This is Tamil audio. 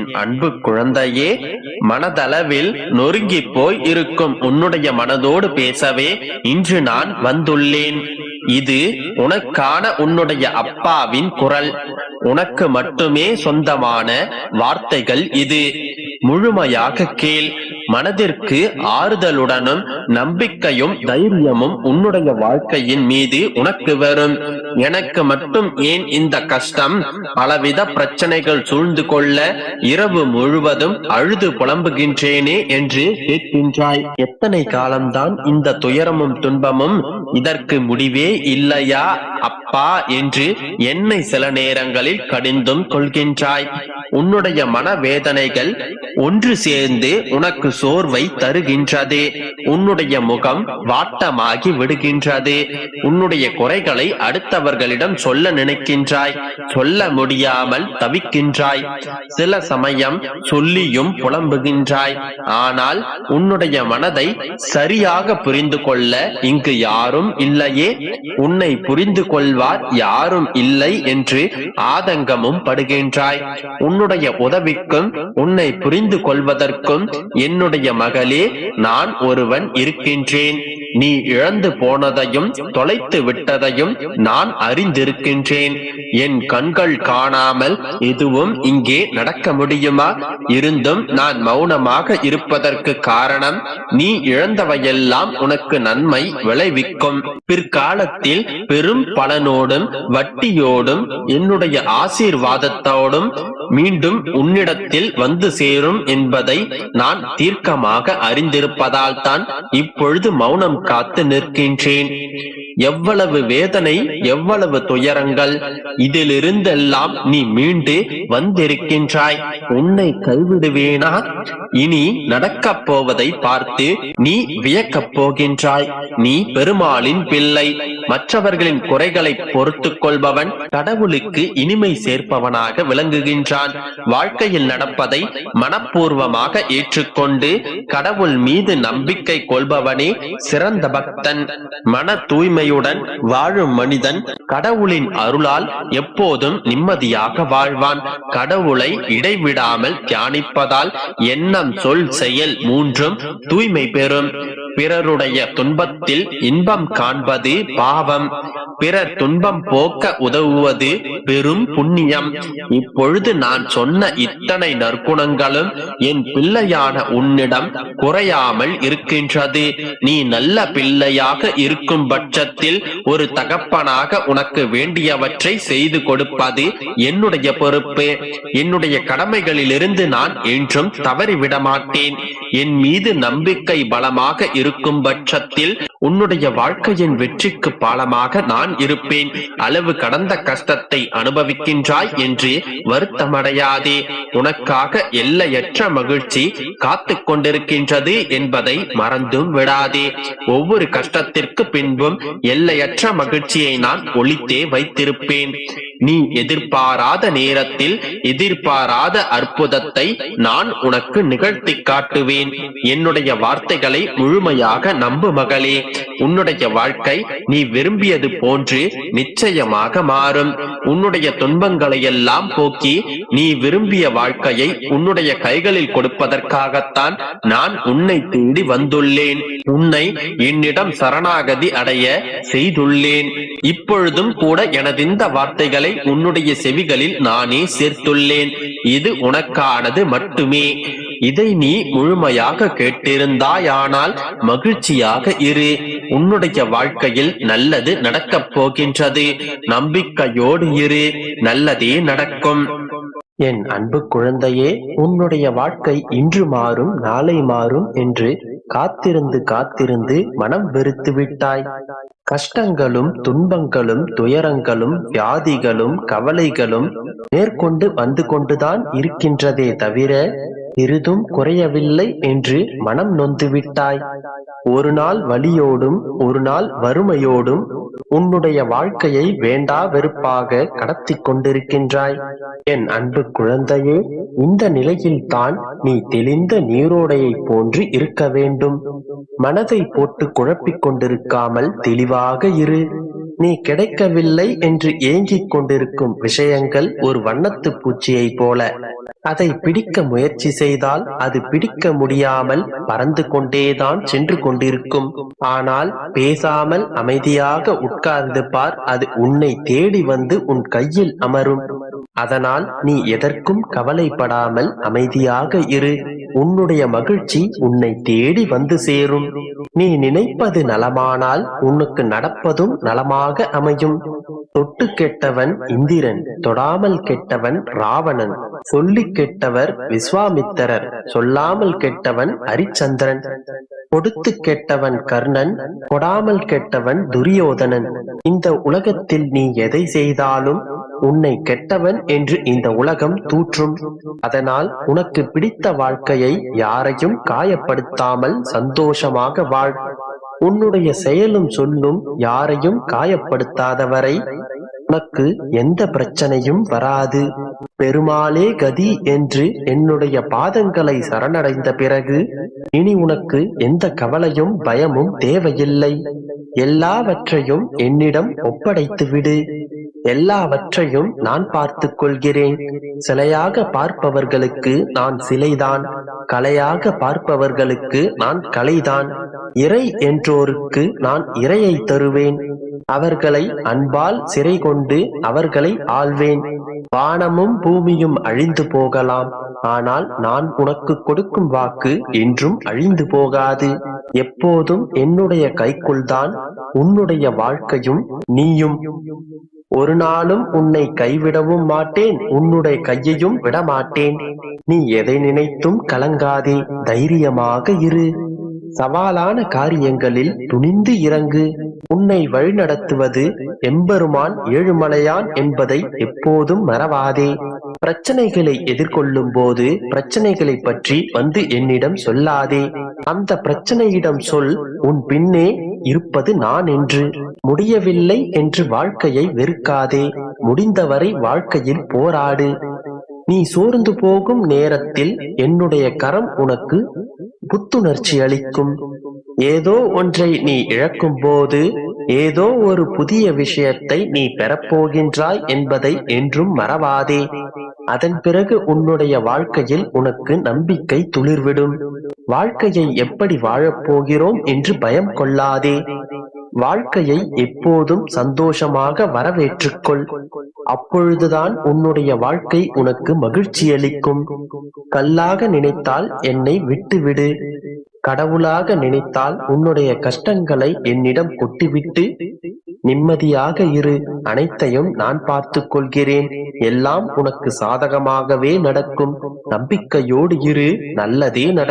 என் அன்பு குழந்தையே, மனதளவில் நொறுங்கி போய் இருக்கும் உன்னுடைய மனதோடு பேசவே இன்று நான் வந்துள்ளேன். இது உனக்கான உன்னுடைய அப்பாவின் குரல். உனக்கு மட்டுமே சொந்தமான வார்த்தைகள் இது. முழுமையாக கேள். மனதிற்கு ஆறுதலுடனும் நம்பிக்கையும் தைரியமும் உன்னுடைய வாழ்க்கையின் மீது உனக்கு வரும். எனக்கு மட்டும் ஏன் இந்த கஷ்டம்? பலவித பிரச்சனைகள் சூழ்ந்து கொள்ள இரவு முழுவதும் அழுது புலம்புகின்றேனே என்று கேட்கின்றாய். எத்தனை காலம்தான் இந்த துயரமும் துன்பமும்? இதற்கு முடிவே இல்லையா அப்பா என்று என்னை சில நேரங்களில் கடிந்தும் கொள்கின்றாய். உன்னுடைய மனவேதனைகள் ஒன்று சேர்ந்து உனக்கு சோர்வை தருகின்றது. உன்னுடைய முகம் வாட்டமாகி விடுகின்றது. உன்னுடைய குறைகளை அடுத்தவர்களிடம் சொல்ல நினைக்கின்றாய். சொல்ல முடியாமல் தவிக்கின்றாய். சில சமயம் சொல்லியும் புலம்புகின்றாய். ஆனால் உன்னுடைய மனதை சரியாக புரிந்து கொள்ள இங்கு யாரும் இல்லையே. உன்னை புரிந்து கொள்வார் யாரும் இல்லை என்று ஆதங்கமும் படுகின்றாய். உன்னுடைய உதவிக்கும் உன்னை புரிந்து கொள்வதற்கும் என்னுடைய மகளே நான் ஒருவன் இருக்கின்றேன். நீ இழந்து போனதையும் தொலைத்து விட்டதையும் நான் அறிந்திருக்கின்றேன். என் கண்கள் காணாமல் எதுவும் இங்கே நடக்க முடியுமா? இருந்தும் நான் மௌனமாக இருப்பதற்கு காரணம், நீ இழந்தவையெல்லாம் உனக்கு நன்மை விளைவிக்கும். பிற்காலத்தில் பெரும் பலனோடும் வட்டியோடும் என்னுடைய ஆசீர்வாதத்தோடும் மீண்டும் உன்னிடத்தில் வந்து சேரும் என்பதை நான் தீர்க்கமாக அறிந்திருப்பதால் தான் இப்பொழுது மௌனம் காத்து நிற்கின்றேன். எவ்வளவு வேதனை, எவ்வளவு துயரங்கள்! இதிலிருந்தெல்லாம் நீ மீண்டு வந்திருக்கின்றாய். உன்னை கைவிடுவேனா? இனி நடக்கப் போவதை பார்த்து நீ வியக்கப் போகின்றாய். நீ பெருமாளின் பிள்ளை. மற்றவர்களின் குறைகளை பொறுத்துக் கொள்பவன் கடவுளுக்கு இனிமை சேர்ப்பவனாக விளங்குகின்றான். வாழ்க்கையில் நடப்பதை மனப்பூர்வமாக ஏற்றுக்கொண்டு கடவுள் மீது நம்பிக்கை கொள்பவனே சிறந்த பக்தன். மன தூய்மையுடன் வாழும் மனிதன் கடவுளின் அருளால் எப்போதும் நிம்மதியாக வாழ்வான். கடவுளை இடைவிடாமல் தியானிப்பதால் எண்ணம், சொல், செயல் மூன்றும் தூய்மை பெறும். பிறருடைய துன்பத்தில் இன்பம் காண்பது பாவம். பிறர் துன்பம் போக்க உதவுவது பெரும் புண்ணியம். இப்பொழுது நான் சொன்ன இத்தனை நற்குணங்களும் என் பிள்ளையான உன்னிடம் குறையாமல் இருக்கின்றது. நீ நல்ல பிள்ளையாக இருக்கும் பட்சத்தில் ஒரு தகப்பனாக உனக்கு வேண்டியவற்றை செய்து கொடுப்பது என்னுடைய பொறுப்பு. என்னுடைய கடமைகளிலிருந்து நான் என்றும் தவறிவிட மாட்டேன். என் மீது நம்பிக்கை பலமாக இருக்கும் பட்சத்தில் உன்னுடைய வாழ்க்கையின் வெற்றிக்கு பாலமாக நான் இருப்பேன். அளவு கடந்த கஷ்டத்தை அனுபவிக்கின்றாய் என்று வருத்தமடையாதே. உனக்காக எல்லையற்ற மகிழ்ச்சி காத்து கொண்டிருக்கின்றது என்பதை மறந்தும் விடாதே. ஒவ்வொரு கஷ்டத்திற்கு பின்பும் எல்லையற்ற மகிழ்ச்சியை நான் ஒளித்தே வைத்திருப்பேன். நீ எதிர்பாராத நேரத்தில் எதிர்பாராத அற்புதத்தை நான் உனக்கு நிகழ்த்தி காட்டுவேன். என்னுடைய வார்த்தைகளை முழுமையாக நம்பு மகளே. உன்னுடைய வாழ்க்கை நீ விரும்பியது போன்று நிச்சயமாக மாறும். உன்னுடைய துன்பங்களை எல்லாம் போக்கி நீ விரும்பிய வாழ்க்கையை உன்னுடைய கைகளில் கொடுப்பதற்காகத்தான் நான் உன்னை தேடி வந்துள்ளேன். உன்னை என்னிடம் சரணாகதி அடைய செய்துள்ளேன். இப்பொழுதும் கூட எனது இந்த வார்த்தைகளை உன்னுடைய செவிகளில் நானே சேர்த்துள்ளேன். இது உனக்கானது மட்டுமே. இதை நீ முழுமையாக கேட்டிருந்தாயானால் மகிழ்ச்சியாக இரு. உன்னுடைய வாழ்க்கையில் நல்லது நடக்கப் போகின்றது. நம்பிக்கையோடு இரு. நல்லதே நடக்கும். என் அன்பு குழந்தையே, உன்னுடைய வாழ்க்கை இன்று மாறும், நாளை மாறும் என்று காத்திருந்து காத்திருந்து மனம் வெறுத்து விட்டாய். கஷ்டங்களும் துன்பங்களும் துயரங்களும் வியாதிகளும் கவலைகளும் மேற்கொண்டு வந்து கொண்டுதான் இருக்கின்றதே தவிர சிறிதும் குறையவில்லை என்று மனம் நொந்துவிட்டாய். ஒரு நாள் வலியோடும் ஒரு நாள் வறுமையோடும் உன்னுடைய வாழ்க்கையை வேண்டா வெறுப்பாக கடத்தி கொண்டிருக்கின்றாய். என் அன்பு குழந்தையே, இந்த நிலையில் தான் நீ தெளிந்த நீரோடையை போன்று இருக்க வேண்டும். மனதை போட்டு குழப்பிக் கொண்டிருக்காமல் தெளிவாக இரு. நீ கிடைக்கவில்லை என்று ஏங்கிக் கொண்டிருக்கும் விஷயங்கள் ஒரு வண்ணத்து பூச்சியை போல அதை பிடிக்க முயற்சி செய்தால் அது பிடிக்க முடியாமல் பறந்து கொண்டேதான் சென்று கொண்டிருக்கும். ஆனால் பேசாமல் அமைதியாக உட்கார்ந்து பார், அது உன்னை தேடி வந்து உன் கையில் அமரும். அதனால் நீ எதற்கும் கவலைப்படாமல் அமைதியாக இரு. உன்னுடைய மகிழ்ச்சி உன்னை தேடி வந்து சேரும். நீ நினைப்பது நலமானால் உனக்கு நடப்பதும் நலமாக அமையும். தொட்டு கெட்டவன் இந்திரன், தொடாமல் கெட்டவன் ராவணன், சொல்லி கெட்டவர் விஸ்வாமித்திரர், சொல்லாமல் கெட்டவன் ஹரிச்சந்திரன், கொடுத்து கெட்டவன் கர்ணன், கொடாமல் கெட்டவன் துரியோதனன். இந்த உலகத்தில் நீ எதை செய்தாலும் உன்னை கெட்டவன் என்று இந்த உலகம் தூற்றும். அதனால் உனக்கு பிடித்த வாழ்க்கையை யாரையும் காயப்படுத்தாமல் சந்தோஷமாக வாழ். உன்னுடைய செயலும் சொல்லும் யாரையும் காயப்படுத்தாதவரை உனக்கு எந்த பிரச்சனையும் வராது. பெருமாளே கதி என்று என்னுடைய பாதங்களை சரணடைந்த பிறகு இனி உனக்கு எந்த கவலையும் பயமும் தேவையில்லை. எல்லாவற்றையும் என்னிடம் ஒப்படைத்து விடு. எல்லாவற்றையும் நான் பார்த்துக் கொள்கிறேன். சிலையாக பார்ப்பவர்களுக்கு நான் சிலைதான், கலையாக பார்ப்பவர்களுக்கு நான் கலைதான். இறை என்றோருக்கு நான் இறையை தருவேன். அவர்களை அன்பால் சிறை கொண்டு அவர்களை ஆள்வேன். வானமும் பூமியும் அழிந்து போகலாம், ஆனால் நான் உனக்கு கொடுக்கும் வாக்கு என்றும் அழிந்து போகாது. எப்போதும் என்னுடைய கைக்குள்தான் உன்னுடைய வாழ்க்கையும் நீயும். ஒரு நாளும் உன்னை கைவிடவும் மாட்டேன், உன்னுடைய கையையும் விடமாட்டேன். நீ எதை நினைத்தும் கலங்காதே, தைரியமாக இரு. சவாலான காரியங்களில் துணிந்து இறங்கு. உன்னை வழிநடத்துவது எம்பெருமான் ஏழுமலையான் என்பதை எப்போதும் மறவாதே. பிரச்சனைகளை எதிர்கொள்ளும் போது பிரச்சனைகளை பற்றி வந்து என்னிடம் சொல்லாதே. அந்த பிரச்சனையிடம் சொல், உன் பின்னே இருப்பது நான் என்று. முடியவில்லை என்று வாழ்க்கையை வெறுக்காதே. முடிந்தவரை வாழ்க்கையில் போராடு. நீ சோர்ந்து போகும் நேரத்தில் என்னுடைய கரம் உனக்கு புத்துணர்ச்சி அளிக்கும். ஏதோ ஒன்றை நீ இழக்கும் போது ஏதோ ஒரு புதிய விஷயத்தை நீ பெறப்போகின்றாய் என்பதை என்றும் மறவாதே. அதன் பிறகு உன்னுடைய வாழ்க்கையில் உனக்கு நம்பிக்கை துளிர்விடும். வாழ்க்கையை எப்படி வாழப்போகிறோம் என்று பயம் கொள்ளாதே. வாழ்க்கையை எப்போதும் சந்தோஷமாக வரவேற்றுக்கொள். அப்பொழுதுதான் உன்னுடைய வாழ்க்கை உனக்கு மகிழ்ச்சி அளிக்கும். கல்லாக நினைத்தால் என்னை விட்டுவிடு. கடவுளாக நினைத்தால் உன்னுடைய கஷ்டங்களை என்னிடம் கொட்டிவிட்டு நிம்மதியாக இரு. அனைத்தையும் நான் பார்த்துக் கொள்கிறேன். எல்லாம் உனக்கு சாதகமாகவே நடக்கும். நம்பிக்கையோடு இரு, நல்லதே நடக்கும்.